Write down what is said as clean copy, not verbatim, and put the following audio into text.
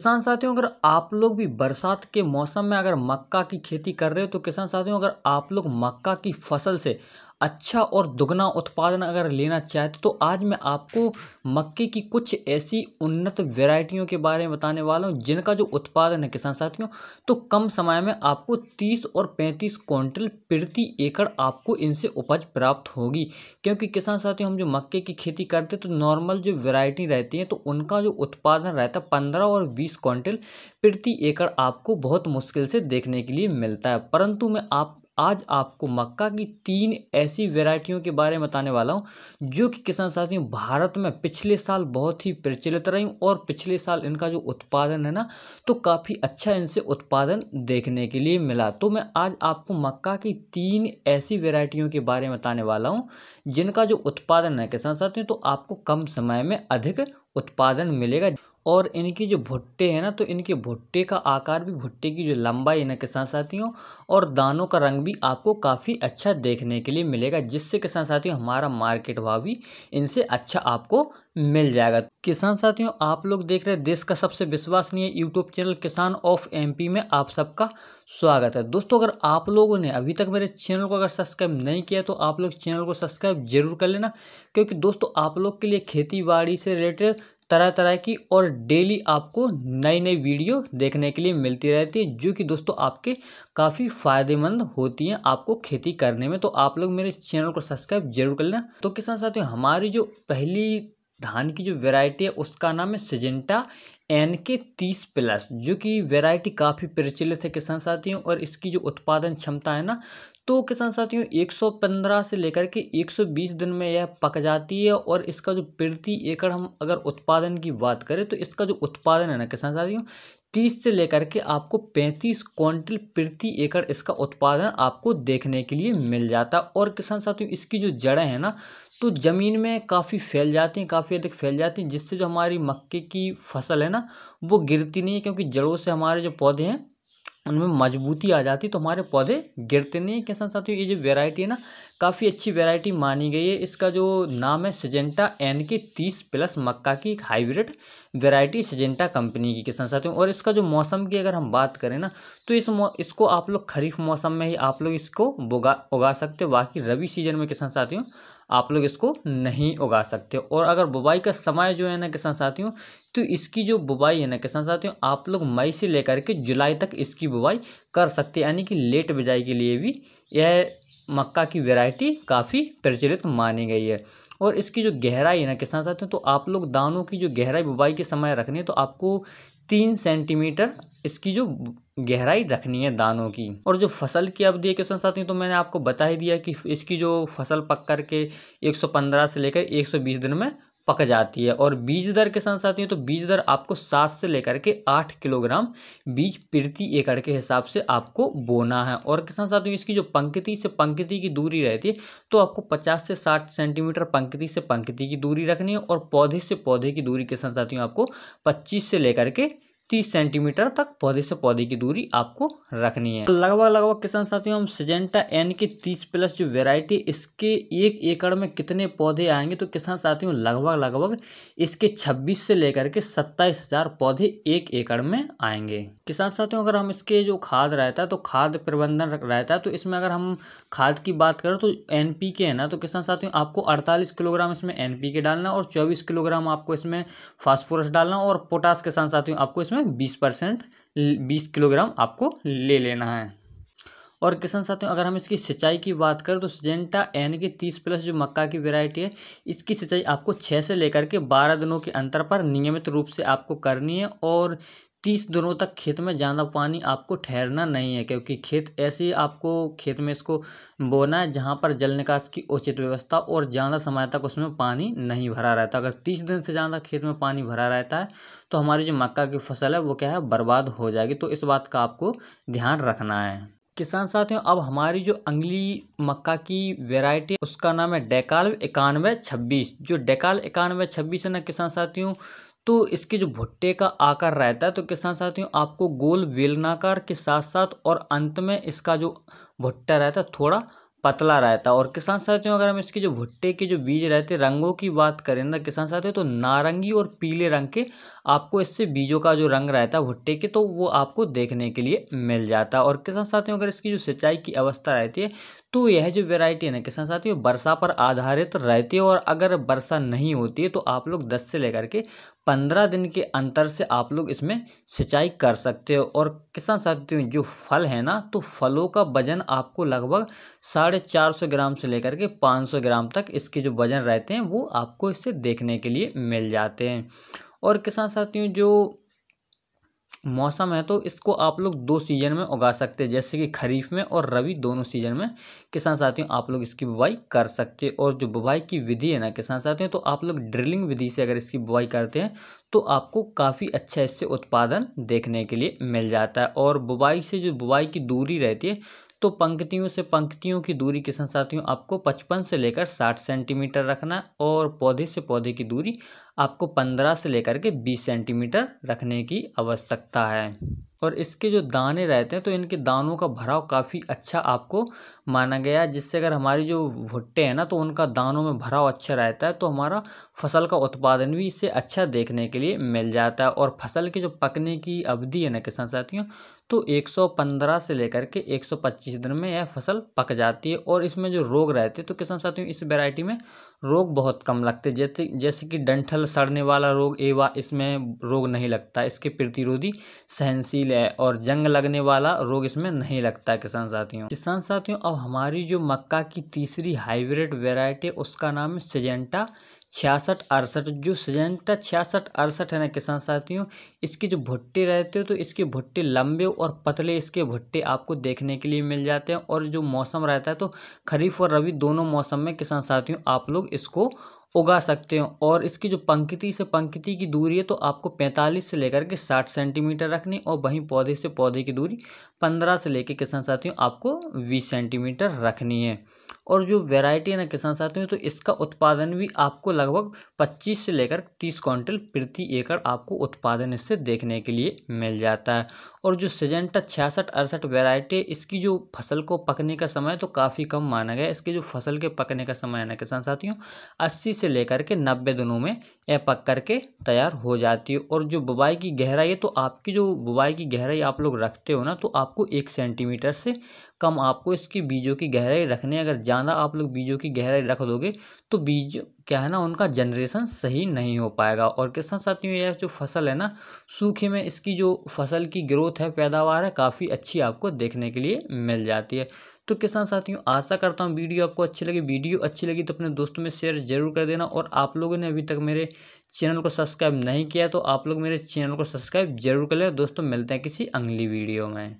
किसान साथियों, अगर आप लोग भी बरसात के मौसम में अगर मक्का की खेती कर रहे हो तो किसान साथियों, अगर आप लोग मक्का की फसल से अच्छा और दुगना उत्पादन अगर लेना चाहते तो आज मैं आपको मक्के की कुछ ऐसी उन्नत वैरायटियों के बारे में बताने वाला हूं जिनका जो उत्पादन है किसान साथियों, तो कम समय में आपको 30 और 35 क्विंटल प्रति एकड़ आपको इनसे उपज प्राप्त होगी। क्योंकि किसान साथियों, हम जो मक्के की खेती करते तो नॉर्मल जो वैरायटी रहती है तो उनका जो उत्पादन रहता है 15 और 20 क्विंटल प्रति एकड़ आपको बहुत मुश्किल से देखने के लिए मिलता है। परंतु मैं आज आपको मक्का की 3 ऐसी वैरायटियों के बारे में बताने वाला हूं जो कि किसान साथियों भारत में पिछले साल बहुत ही प्रचलित रही और पिछले साल इनका जो उत्पादन है ना, तो काफ़ी अच्छा इनसे उत्पादन देखने के लिए मिला। तो मैं आज आपको मक्का की 3 ऐसी वैरायटियों के बारे में बताने वाला हूं जिनका जो उत्पादन है किसान साथियों, तो आपको कम समय में अधिक उत्पादन मिलेगा। और इनकी जो भुट्टे हैं ना, तो इनके भुट्टे का आकार भी, भुट्टे की जो लंबाई है ना किसान साथियों, और दानों का रंग भी आपको काफ़ी अच्छा देखने के लिए मिलेगा, जिससे किसान साथियों हमारा मार्केट भाव भी इनसे अच्छा आपको मिल जाएगा। किसान साथियों, आप लोग देख रहे हैं देश का सबसे विश्वसनीय यूट्यूब चैनल किसान ऑफ एमपी में आप सबका स्वागत है। दोस्तों, अगर आप लोगों ने अभी तक मेरे चैनल को अगर सब्सक्राइब नहीं किया तो आप लोग चैनल को सब्सक्राइब जरूर कर लेना, क्योंकि दोस्तों आप लोग के लिए खेती बाड़ी से रिलेटेड तरह तरह की और डेली आपको नई नई वीडियो देखने के लिए मिलती रहती है, जो कि दोस्तों आपके काफ़ी फ़ायदेमंद होती हैं आपको खेती करने में। तो आप लोग मेरे चैनल को सब्सक्राइब जरूर कर लेना। तो किसान साथियों, हमारी जो पहली धान की जो वैरायटी है उसका नाम है सिजेंटा NK 30+, जो कि वैरायटी काफ़ी प्रचलित है किसान साथियों। और इसकी जो उत्पादन क्षमता है ना, तो किसान साथियों 115 से लेकर के 120 दिन में यह पक जाती है। और इसका जो प्रति एकड़ हम अगर उत्पादन की बात करें तो इसका जो उत्पादन है ना किसान साथियों, 30 से लेकर के आपको 35 क्विंटल प्रति एकड़ इसका उत्पादन आपको देखने के लिए मिल जाता है। और किसान साथियों, इसकी जो जड़ें हैं ना, तो ज़मीन में काफ़ी फैल जाती हैं, काफ़ी अधिक फैल जाती हैं, जिससे जो हमारी मक्के की फसल है ना, वो गिरती नहीं है। क्योंकि जड़ों से हमारे जो पौधे हैं उनमें मजबूती आ जाती, तो हमारे पौधे गिरते नहीं। किसान साथियों, ये जो वैरायटी है ना, काफ़ी अच्छी वैरायटी मानी गई है। इसका जो नाम है सिजेंटा NK 30+, मक्का की एक हाइब्रिड वैरायटी सिजेंटा कंपनी की किसान साथियों। और इसका जो मौसम की अगर हम बात करें ना, तो इसको आप लोग खरीफ मौसम में ही आप लोग इसको उगा सकते हो। बाकी रबी सीजन में किसान साथियों आप लोग इसको नहीं उगा सकते। और अगर बुवाई का समय जो है ना किसान साथियों, तो इसकी जो बुवाई है ना किसान साथियों, आप लोग मई से लेकर के जुलाई तक इसकी बुवाई कर सकते हैं। यानी कि लेट बिजाई के लिए भी यह मक्का की वैरायटी काफ़ी प्रचलित मानी गई है। और इसकी जो गहराई है ना किसान साथियों, तो आप लोग दानों की जो गहराई बुवाई के समय रखनी है, तो आपको 3 सेंटीमीटर इसकी जो गहराई रखनी है दानों की। और जो फसल की अवधि है किसान साथियों, तो मैंने आपको बता ही दिया कि इसकी जो फसल पक करके 115 से लेकर 120 दिन में पक जाती है। और बीज दर किसान साथियों, तो बीज दर आपको 7 से लेकर के 8 किलोग्राम बीज प्रति एकड़ के हिसाब से आपको बोना है। और किसान साथियों, इसकी जो पंक्ति से पंक्ति की दूरी रहती है, तो आपको 50 से 60 सेंटीमीटर पंक्ति से पंक्ति की दूरी रखनी है। और पौधे से पौधे की दूरी किसान साथियों आपको 25 से लेकर के 30 सेंटीमीटर तक पौधे से पौधे की दूरी आपको रखनी है। लगभग किसान साथियों, हम सिजेंटा NK 30+ जो वैरायटी, इसके 1 एकड़ में कितने पौधे आएंगे, तो किसान साथियों लगभग इसके 26 से लेकर के 27,000 पौधे 1 एकड़ में आएंगे। किसान साथियों, अगर हम इसके जो खाद रहता है, तो खाद प्रबंधन रहता है, तो इसमें अगर हम खाद की बात करें तो NPK है ना, तो किसान साथियों आपको 48 किलोग्राम इसमें NPK डालना और 24 किलोग्राम आपको इसमें फास्फोरस डालना। और पोटास किसान साथियों आपको इसमें 20% 20 किलोग्राम आपको ले लेना है। और किसान साथियों, अगर हम इसकी सिंचाई की बात करें तो सिजेंटा NK 30+ जो मक्का की वैरायटी है, इसकी सिंचाई आपको 6 से लेकर के 12 दिनों के अंतर पर नियमित रूप से आपको करनी है। और 30 दिनों तक खेत में ज़्यादा पानी आपको ठहरना नहीं है, क्योंकि खेत ऐसे ही आपको खेत में इसको बोना है जहाँ पर जल निकास की उचित व्यवस्था और ज़्यादा समय तक उसमें पानी नहीं भरा रहता। अगर 30 दिन से ज़्यादा खेत में पानी भरा रहता है तो हमारी जो मक्का की फसल है वो क्या है, बर्बाद हो जाएगी। तो इस बात का आपको ध्यान रखना है। किसान साथियों, अब हमारी जो अगली मक्का की वैरायटी है उसका नाम है डेकाल 9126। जो डेकाल 9126 है ना किसान साथियों, तो इसके जो भुट्टे का आकार रहता है, तो किसान साथियों आपको गोल बेलनाकार के साथ साथ और अंत में इसका जो भुट्टा रहता है थोड़ा पतला रहता है। और किसान साथियों अगर हम इसके जो भुट्टे के जो बीज रहते हैं रंगों की बात करें ना किसान साथियों, तो नारंगी और पीले रंग के आपको इससे बीजों का जो रंग रहता है भुट्टे के, तो वो आपको देखने के लिए मिल जाता है। और किसान साथियों अगर इसकी जो सिंचाई की अवस्था रहती है, तो यह जो वैरायटी है ना किसान साथियों वर्षा पर आधारित रहती है। और अगर वर्षा नहीं होती है तो आप लोग 10 से लेकर के 15 दिन के अंतर से आप लोग इसमें सिंचाई कर सकते हो। और किसान साथियों जो फल है ना, तो फलों का वजन आपको लगभग 450 ग्राम से लेकर के 500 ग्राम तक इसके जो वजन रहते हैं वो आपको इससे देखने के लिए मिल जाते हैं। और किसान साथियों जो मौसम है तो इसको आप लोग 2 सीजन में उगा सकते हैं, जैसे कि खरीफ में और रबी दोनों सीजन में किसान साथियों आप लोग इसकी बुवाई कर सकते हैं। और जो बुवाई की विधि है ना किसान साथियों, तो आप लोग ड्रिलिंग विधि से अगर इसकी बुवाई करते हैं तो आपको काफ़ी अच्छा इससे उत्पादन देखने के लिए मिल जाता है। और बुवाई से जो बुवाई की दूरी रहती है, तो पंक्तियों से पंक्तियों की दूरी किसान साथियों आपको 55 से लेकर 60 सेंटीमीटर रखना, और पौधे से पौधे की दूरी आपको 15 से लेकर के 20 सेंटीमीटर रखने की आवश्यकता है। और इसके जो दाने रहते हैं तो इनके दानों का भराव काफ़ी अच्छा आपको माना गया है, जिससे अगर हमारी जो भुट्टे हैं ना तो उनका दानों में भराव अच्छा रहता है, तो हमारा फसल का उत्पादन भी इससे अच्छा देखने के लिए मिल जाता है। और फसल की जो पकने की अवधि है ना किसान साथियों, तो 115 से लेकर के 125 दिन में यह फसल पक जाती है। और इसमें जो रोग रहते हैं तो किसान साथियों इस वैरायटी में रोग बहुत कम लगते हैं, जैसे कि डंठल सड़ने वाला रोग एवा इसमें रोग नहीं लगता, इसके प्रतिरोधी सहनशील है। और जंग लगने वाला रोग इसमें नहीं लगता है किसान साथियों। अब हमारी जो मक्का की तीसरी हाइब्रिड वैरायटी उसका नाम है सिजेंटा 6668। जो सिजेंटा 6668 है ना किसान साथियों, इसके जो भुट्टे रहते हैं तो इसके भुट्टे लंबे और पतले इसके भुट्टे आपको देखने के लिए मिल जाते हैं। और जो मौसम रहता है तो खरीफ और रबी दोनों मौसम में किसान साथियों आप लोग इसको उगा सकते हो। और इसकी जो पंक्ति से पंक्ति की दूरी है तो आपको 45 से लेकर के 60 सेंटीमीटर रखनी, और वहीं पौधे से पौधे की दूरी 15 से लेकर किसान साथियों आपको 20 सेंटीमीटर रखनी है। और जो वैरायटी है ना किसान साथियों, तो इसका उत्पादन भी आपको लगभग 25 से लेकर 30 क्विंटल प्रति एकड़ आपको उत्पादन इससे देखने के लिए मिल जाता है। और जो सिजेंटा 6668 वैरायटी, इसकी जो फसल को पकने का समय तो काफ़ी कम माना गया है। इसकी जो फसल के पकने का समय है ना किसान साथियों 80 से लेकर के 90 दिनों में यह पक करके तैयार हो जाती है। और जो बुवाई की गहराई है, तो आपकी जो बुवाई की गहराई आप लोग रखते हो ना, तो आपको 1 सेंटीमीटर से कम आपको इसकी बीजों की गहराई रखनी है। अगर ज़्यादा आप लोग बीजों की गहराई रख दोगे तो बीज क्या है ना उनका जनरेशन सही नहीं हो पाएगा। और किसान साथियों यह जो फसल है ना, सूखे में इसकी जो फसल की ग्रोथ है, पैदावार है, काफ़ी अच्छी आपको देखने के लिए मिल जाती है। तो किसान साथियों आशा करता हूँ वीडियो आपको अच्छी लगी। वीडियो अच्छी लगी तो अपने दोस्तों में शेयर जरूर कर देना। और आप लोगों ने अभी तक मेरे चैनल को सब्सक्राइब नहीं किया तो आप लोग मेरे चैनल को सब्सक्राइब जरूर कर लें। दोस्तों मिलते हैं किसी अगली वीडियो में।